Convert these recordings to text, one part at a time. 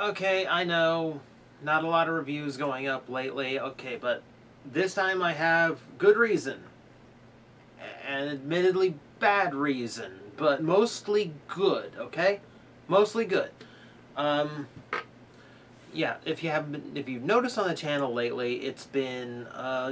Okay, I know, not a lot of reviews going up lately. Okay, but this time I have good reason, and admittedly bad reason, but mostly good. Okay, mostly good. Um, yeah, if you've noticed on the channel lately, it's been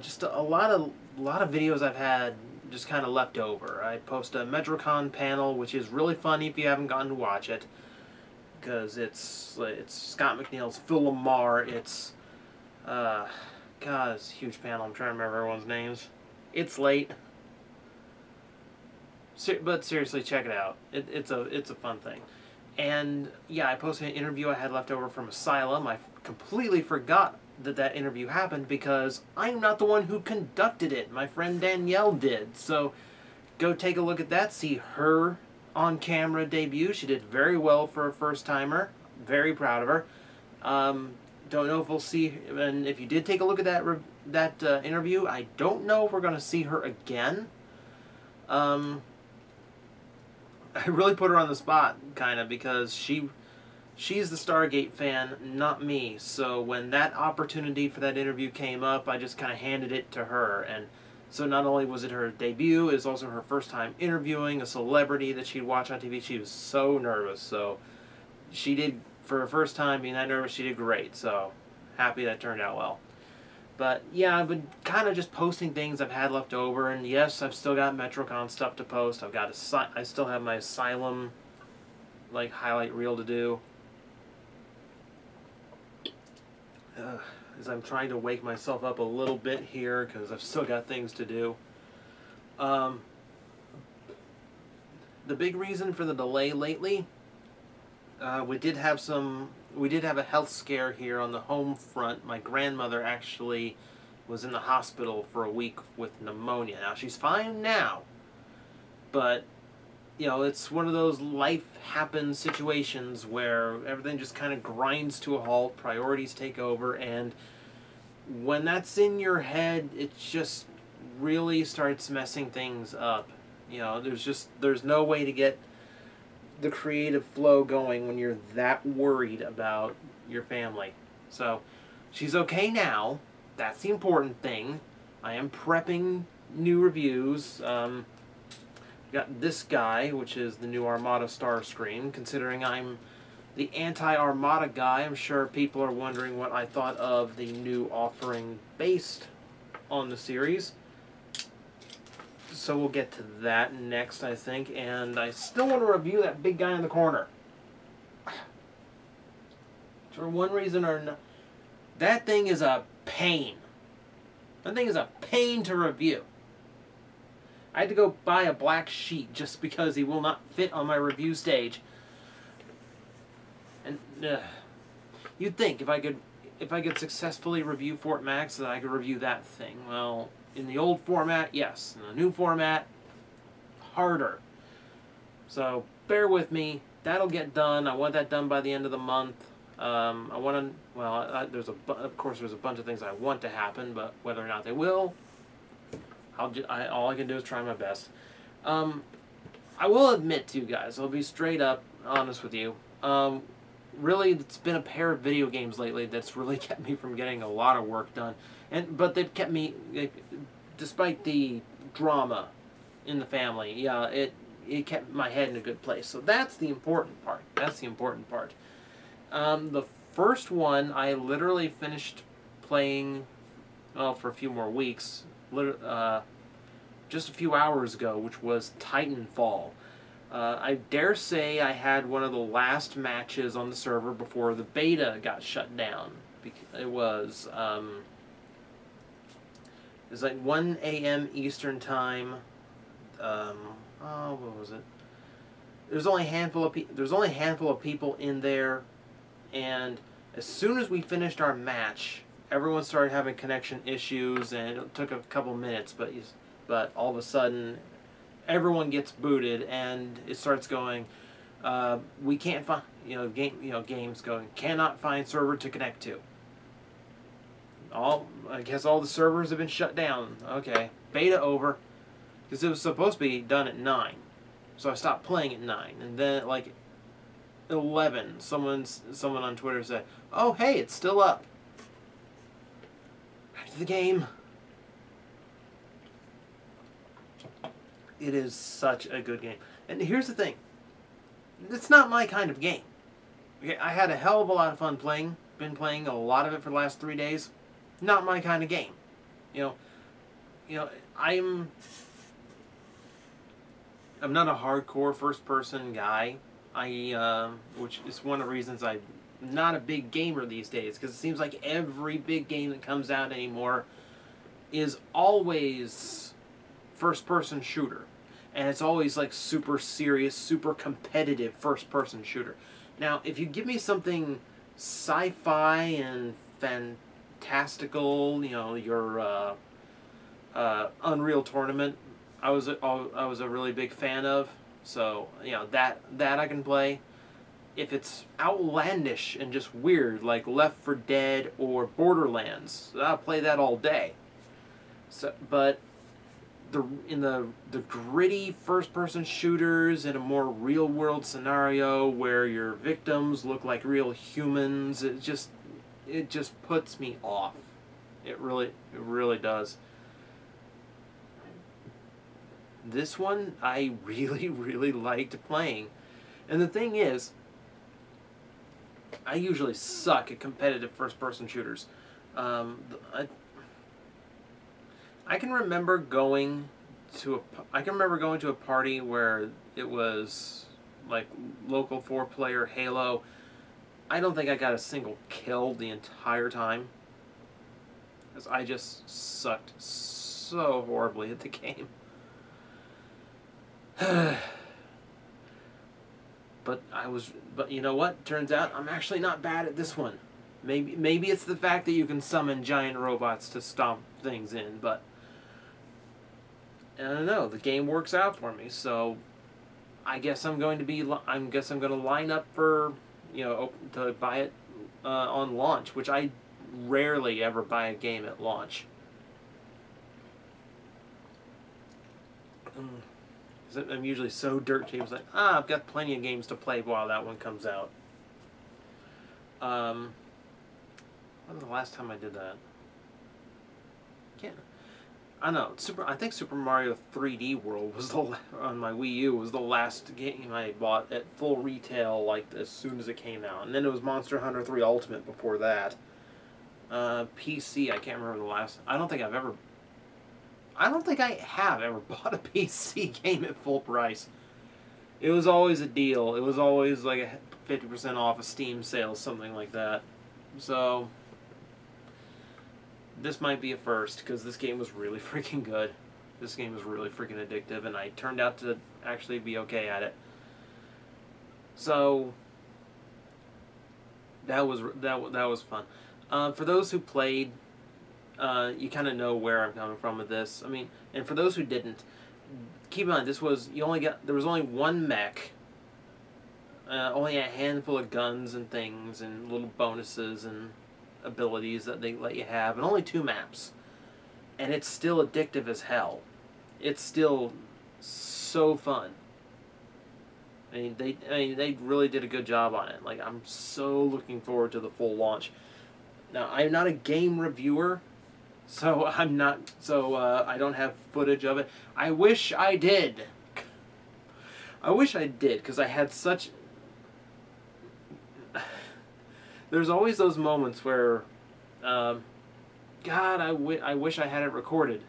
just a lot of videos I've had just kind of left over. I post a MetroCon panel, which is really funny if you haven't gotten to watch it, because it's Scott McNeil's Phil Lamar. It's God, it's a huge panel. I'm trying to remember everyone's names. It's late, but seriously, check it out. It's a fun thing. And yeah, I posted an interview I had left over from Asylum. I completely forgot that interview happened because I'm not the one who conducted it. My friend Danielle did. So go take a look at that. See her on-camera debut. She did very well for a first-timer. Very proud of her. Don't know if we'll see. And if you did take a look at that interview, I don't know if we're going to see her again. I really put her on the spot, kind of, because she's the Stargate fan, not me. So when that opportunity for that interview came up, I just kind of handed it to her. And so not only was it her debut, it was also her first time interviewing a celebrity that she'd watch on TV. She was so nervous. So she did, for her first time being that nervous, she did great. So happy that turned out well. But yeah, I've been kind of just posting things I've had left over, and yes, I've still got MetroCon stuff to post. I still have my Asylum highlight reel to do. As I'm trying to wake myself up a little bit here because I've still got things to do. The big reason for the delay lately, we did have a health scare here on the home front. My grandmother actually was in the hospital for a week with pneumonia. Now, she's fine now, but, it's one of those life happens situations where everything just kind of grinds to a halt, priorities take over, and when that's in your head, it just really starts messing things up. There's no way to get the creative flow going when you're that worried about your family. So she's okay now. That's the important thing. I am prepping new reviews. Got this guy, which is the new Armada Starscream. Considering I'm the anti-Armada guy, I'm sure people are wondering what I thought of the new offering based on the series. So we'll get to that next, I think. And I still want to review that big guy in the corner. For one reason or another. That thing is a pain. That thing is a pain to review. I had to go buy a black sheet just because he will not fit on my review stage. And you'd think if I could successfully review Fort Max, that I could review that thing. Well, in the old format, yes. In the new format, harder. So bear with me. That'll get done. I want that done by the end of the month. I want to. Well, of course there's a bunch of things I want to happen, but whether or not they will, all I can do is try my best. I will admit to you guys, I'll be straight up honest with you. Really, it's been a pair of video games lately that's really kept me from getting a lot of work done. But they've kept me, despite the drama in the family, yeah, it kept my head in a good place. So that's the important part. That's the important part. The first one, I literally finished playing, well, for a few more weeks, just a few hours ago, which was Titanfall. I dare say I had one of the last matches on the server before the beta got shut down. It was like 1 a.m. Eastern time. What was it? There's only a handful of people in there, and as soon as we finished our match, everyone started having connection issues, and it took a couple minutes, but all of a sudden, everyone gets booted, and it starts going. We can't find, games going, cannot find server to connect to. I guess all the servers have been shut down. Okay, beta over, because it was supposed to be done at 9, so I stopped playing at 9, and then 11, someone on Twitter said, "Oh, hey, it's still up." Back to the game. It is such a good game. And here's the thing. It's not my kind of game. Okay, I had a hell of a lot of fun playing. Been playing a lot of it for the last 3 days. Not my kind of game. You know, I'm not a hardcore first-person guy. Which is one of the reasons I'm not a big gamer these days, because it seems like every big game that comes out anymore is always first-person shooter, and it's always like super serious, super competitive first-person shooter. Now, if you give me something sci-fi and fantastical, your Unreal Tournament, I was a really big fan of. So, that I can play. If it's outlandish and just weird, like Left 4 Dead or Borderlands, I'll play that all day. So, but in the gritty first-person shooters in a more real-world scenario where your victims look like real humans, it just puts me off. It really does. This one I really, really liked playing. And the thing is, I usually suck at competitive first-person shooters. I can remember going to a party where it was like local 4-player Halo. I don't think I got a single kill the entire time, because I just sucked so horribly at the game. But you know what? Turns out I'm actually not bad at this one. Maybe it's the fact that you can summon giant robots to stomp things in, but I don't know. The game works out for me, so I guess I'm going to line up for to buy it on launch, which I rarely ever buy a game at launch. I'm usually so dirt cheap. It's like, I've got plenty of games to play while that one comes out. When was the last time I did that? I know. I think Super Mario 3D World was on my Wii U was the last game I bought at full retail, like as soon as it came out. And then it was Monster Hunter 3 Ultimate before that. PC, I can't remember the last. I don't think I have ever bought a PC game at full price. It was always a deal. It was always like a 50% off a Steam sale, something like that. So this might be a first, because this game was really freaking good. This game was really freaking addictive, and I turned out to actually be okay at it. So that was fun. For those who played, you kind of know where I'm coming from with this. I mean, and for those who didn't, keep in mind there was only one mech, only a handful of guns and things and little bonuses and abilities that they let you have, and only 2 maps. And it's still addictive as hell. It's still so fun. They really did a good job on it. Like, I'm so looking forward to the full launch. Now, I'm not a game reviewer, so I don't have footage of it. I wish I did. Because I had such... There's always those moments where, God, I wish I had it recorded.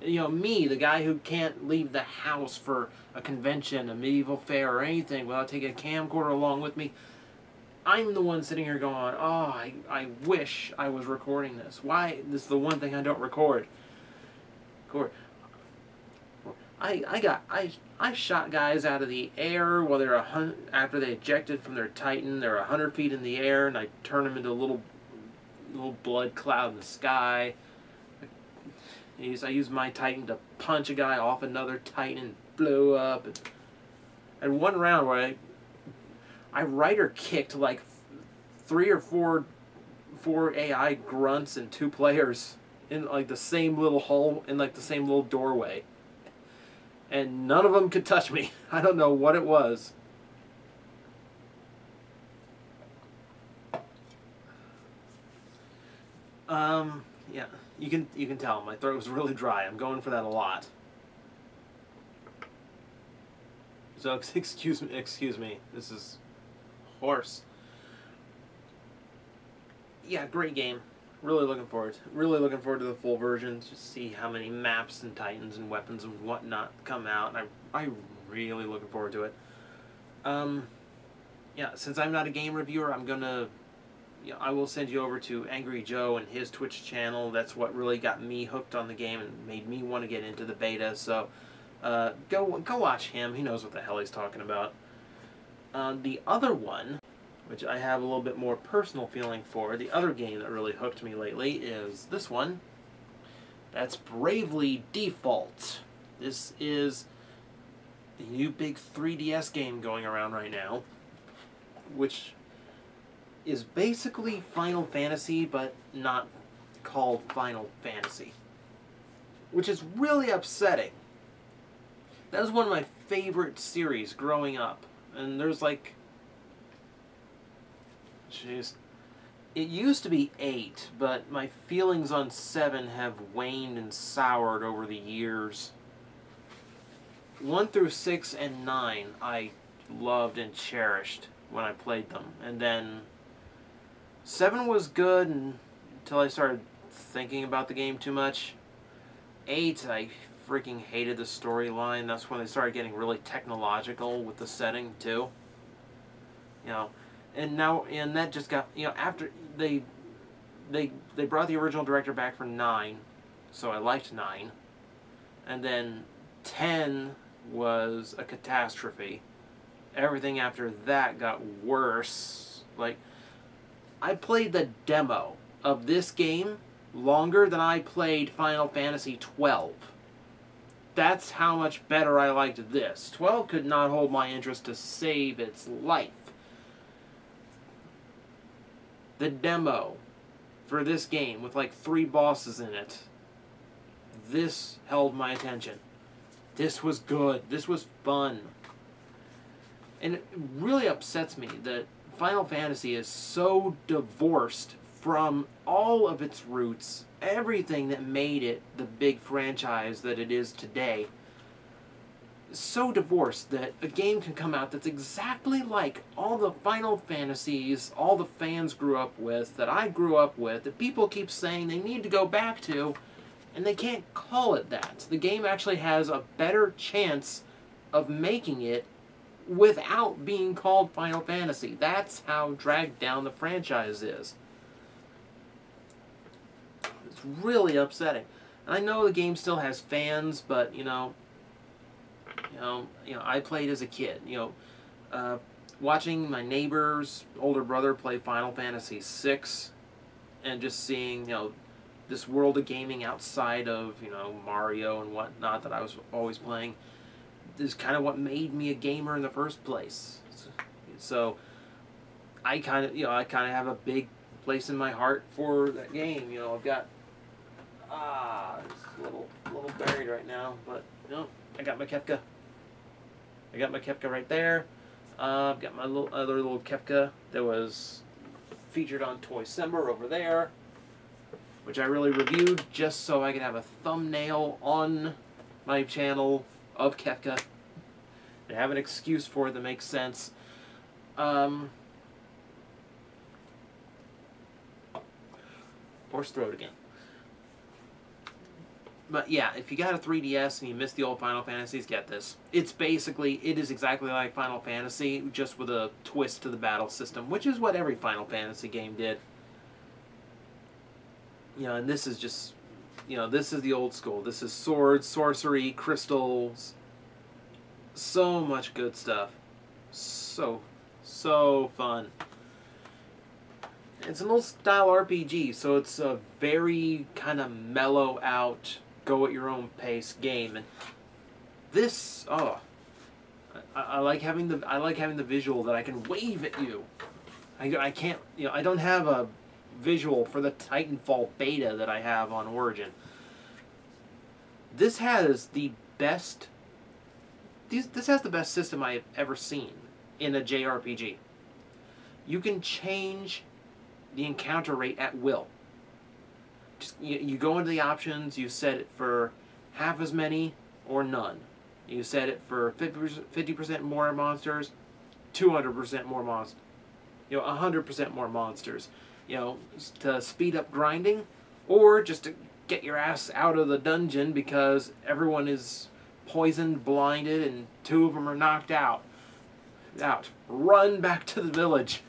Me, the guy who can't leave the house for a convention, a medieval fair, or anything without taking a camcorder along with me. I'm the one sitting here going, oh, I wish I was recording this. Why? This is the one thing I don't record. I shot guys out of the air while after they ejected from their Titan. They're 100 feet in the air, and I turned them into a little blood cloud in the sky. I used my Titan to punch a guy off another Titan and blew up. And one round where I rider kicked like 3 or 4 AI grunts and 2 players in like the same little hole, in like the same little doorway. And none of them could touch me. I don't know what it was. Yeah, you can tell my throat was really dry. I'm going for that a lot. So excuse me. This is hoarse. Yeah, great game. Really looking forward. Really looking forward to the full version. Just see how many maps and titans and weapons and whatnot come out. I really looking forward to it. Yeah, since I'm not a game reviewer, I'm gonna, I will send you over to Angry Joe and his Twitch channel. That's what really got me hooked on the game and made me want to get into the beta. So, go watch him. He knows what the hell he's talking about. The other one, which I have a little bit more personal feeling for, the other game that really hooked me lately is this one. That's Bravely Default. This is the new big 3DS game going around right now, which is basically Final Fantasy, but not called Final Fantasy, which is really upsetting. That was one of my favorite series growing up, and there's like, jeez, it used to be 8, but my feelings on 7 have waned and soured over the years. 1 through 6 and 9 I loved and cherished when I played them, and then 7 was good until I started thinking about the game too much. 8, I freaking hated the storyline. That's when they started getting really technological with the setting too. And that just got, after they brought the original director back for 9, so I liked 9, and then 10 was a catastrophe. Everything after that got worse. Like, I played the demo of this game longer than I played Final Fantasy 12. That's how much better I liked this. 12 could not hold my interest to save its life. The demo for this game, with like 3 bosses in it, this held my attention. This was good. This was fun. And it really upsets me that Final Fantasy is so divorced from all of its roots, everything that made it the big franchise that it is today. So divorced that a game can come out that's exactly like all the Final Fantasies all the fans grew up with, that I grew up with, that people keep saying they need to go back to, and they can't call it that. The game actually has a better chance of making it without being called Final Fantasy. That's how dragged down the franchise is. It's really upsetting. And I know the game still has fans, but I played as a kid. Watching my neighbor's older brother play Final Fantasy VI, and just seeing this world of gaming outside of Mario and whatnot that I was always playing, is kind of what made me a gamer in the first place. So I kind of have a big place in my heart for that game. I've got it's a little buried right now, but I got my Kefka. I got my Kefka right there. I've got my other little Kefka that was featured on Toy-Sember over there, which I really reviewed just so I could have a thumbnail on my channel of Kefka and have an excuse for it that makes sense. Hoarse throat again. But yeah, if you got a 3DS and you missed the old Final Fantasies, get this. It is exactly like Final Fantasy, just with a twist to the battle system, which is what every Final Fantasy game did. And this is just, this is the old school. This is swords, sorcery, crystals, so much good stuff. So fun. It's an old style RPG, so it's a very kind of mellow out, go at your own pace game. And this, I like having the visual that I can wave at you. I can't, I don't have a visual for the Titanfall beta that I have on Origin. This has the best system I have ever seen in a JRPG. You can change the encounter rate at will. Just, you go into the options, you set it for half as many or none. You set it for 50% more monsters, 200% more monsters, 100% more monsters, to speed up grinding, or just to get your ass out of the dungeon because everyone is poisoned, blinded, and 2 of them are knocked out. Run back to the village.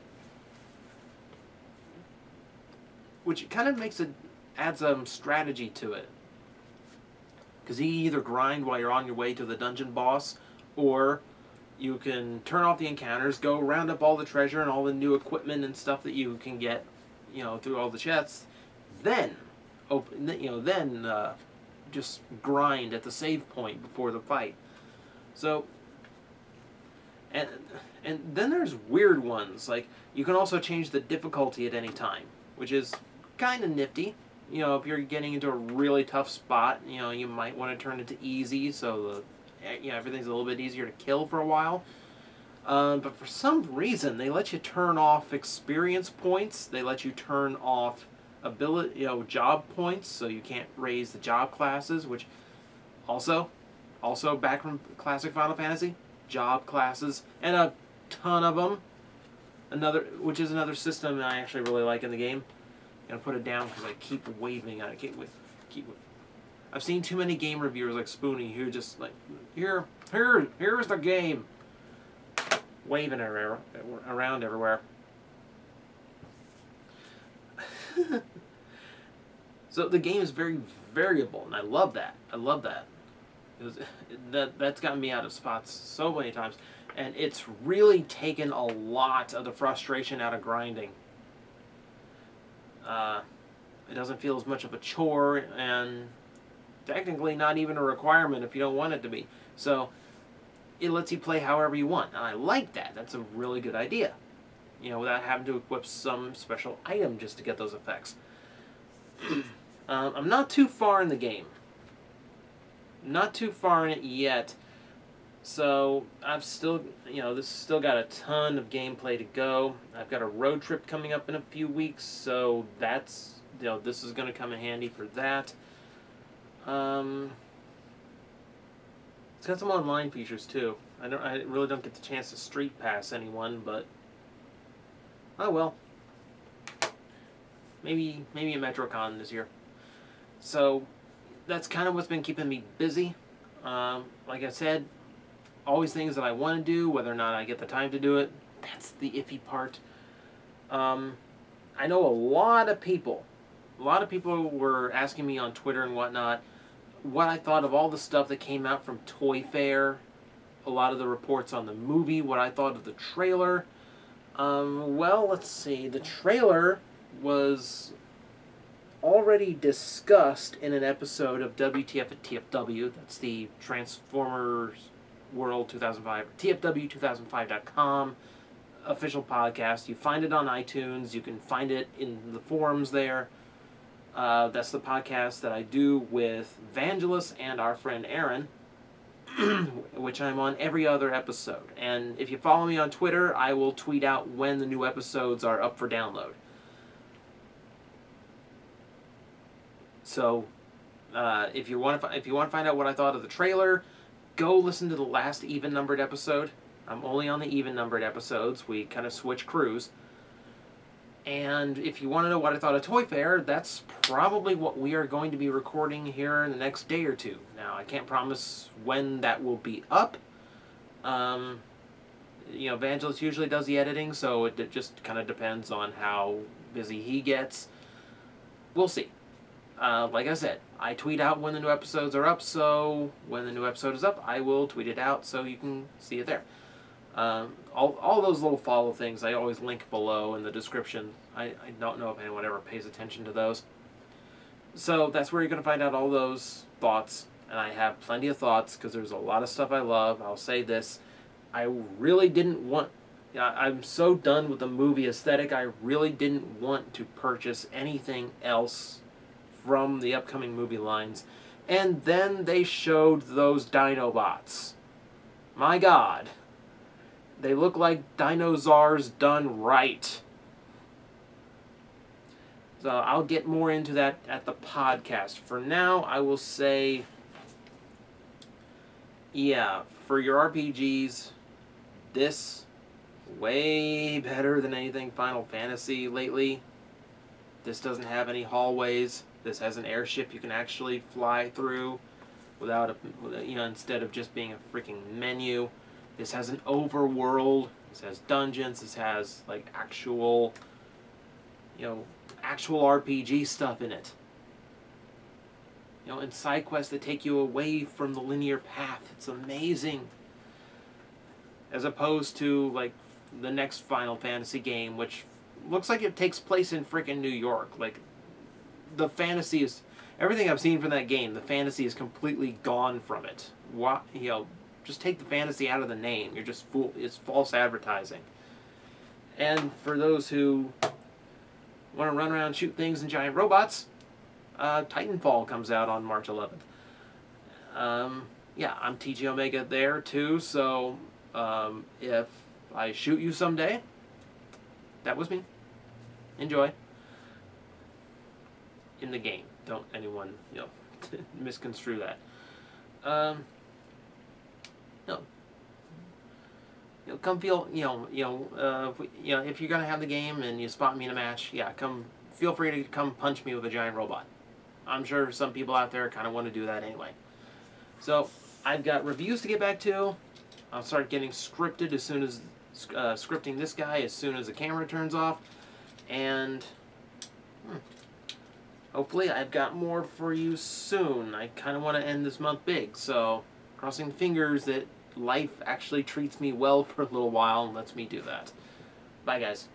Which kind of adds some strategy to it. Because you either grind while you're on your way to the dungeon boss, or you can turn off the encounters, go round up all the treasure and all the new equipment and stuff that you can get, through all the chests, then just grind at the save point before the fight. So, and then there's weird ones, like you can also change the difficulty at any time, which is kind of nifty. If you're getting into a really tough spot, you might want to turn it to easy, so everything's a little bit easier to kill for a while. But for some reason, they let you turn off experience points. They let you turn off job points, so you can't raise the job classes, which also back from classic Final Fantasy, job classes, and a ton of them. Which is another system I actually really like in the game. I'm gonna put it down because I keep waving at it. I've seen too many game reviewers like Spoonie who just like, here's the game, waving around everywhere. So the game is very variable, and I love that. That's gotten me out of spots so many times, and it's really taken a lot of the frustration out of grinding. It doesn't feel as much of a chore, and technically not even a requirement if you don't want it to be. So it lets you play however you want, and I like that. That's a really good idea. Without having to equip some special item just to get those effects. I'm not too far in the game. Not too far in it yet. So I've still, this has still got a ton of gameplay to go. I've got a road trip coming up in a few weeks, so that's, this is going to come in handy for that. It's got some online features too. I really don't get the chance to street pass anyone, but oh well. Maybe a MetroCon this year. So that's kind of what's been keeping me busy. Like I said, always things that I want to do, whether or not I get the time to do it. That's the iffy part. I know a lot of people were asking me on Twitter and whatnot what I thought of all the stuff that came out from Toy Fair, a lot of the reports on the movie, what I thought of the trailer. Well, let's see. The trailer was already discussed in an episode of WTF at TFW. That's the Transformers World 2005, TFW2005.com official podcast. You find it on iTunes. You can find it in the forums there. That's the podcast that I do with Vangelis and our friend Aaron, which I'm on every other episode. And if you follow me on Twitter, I will tweet out when the new episodes are up for download. So, if you want to find out what I thought of the trailer, go listen to the last even-numbered episode. I'm only on the even-numbered episodes. We kind of switch crews. And if you want to know what I thought of Toy Fair, that's probably what we are going to be recording here in the next day or two. Now, I can't promise when that will be up. Vangelis usually does the editing, so it just kind of depends on how busy he gets. We'll see. Like I said, I tweet out when the new episodes are up, so when the new episode is up, I will tweet it out so you can see it there. All those little follow things I always link below in the description. I don't know if anyone ever pays attention to those. So that's where you're going to find out all those thoughts, and I have plenty of thoughts because there's a lot of stuff I love. I'll say this, I really didn't want... I'm so done with the movie aesthetic, I really didn't want to purchase anything else from the upcoming movie lines. And then they showed those Dinobots. My God. They look like dinosaurs done right. So I'll get more into that at the podcast. For now, I will say, yeah, for your RPGs, this way better than anything Final Fantasy lately. This doesn't have any hallways. This has an airship you can actually fly through without instead of just being a freaking menu. This has an overworld. This has dungeons. This has like actual RPG stuff in it. And side quests that take you away from the linear path. It's amazing. As opposed to like the next Final Fantasy game, which looks like it takes place in freaking New York. Like, the fantasy is... Everything I've seen from that game, the fantasy is completely gone from it. Just take the fantasy out of the name. You're just it's false advertising. And for those who want to run around and shoot things and giant robots, Titanfall comes out on March 11th. Yeah, I'm TJOmega there too, so if I shoot you someday, that was me. Enjoy. In the game. Don't anyone, misconstrue that. Come feel, if you're gonna have the game and you spot me in a match, yeah, feel free to come punch me with a giant robot. I'm sure some people out there kind of want to do that anyway. So, I've got reviews to get back to. I'll start getting scripted as soon as, scripting this guy as soon as the camera turns off. And, hopefully I've got more for you soon. I kind of want to end this month big, so crossing fingers that life actually treats me well for a little while and lets me do that. Bye, guys.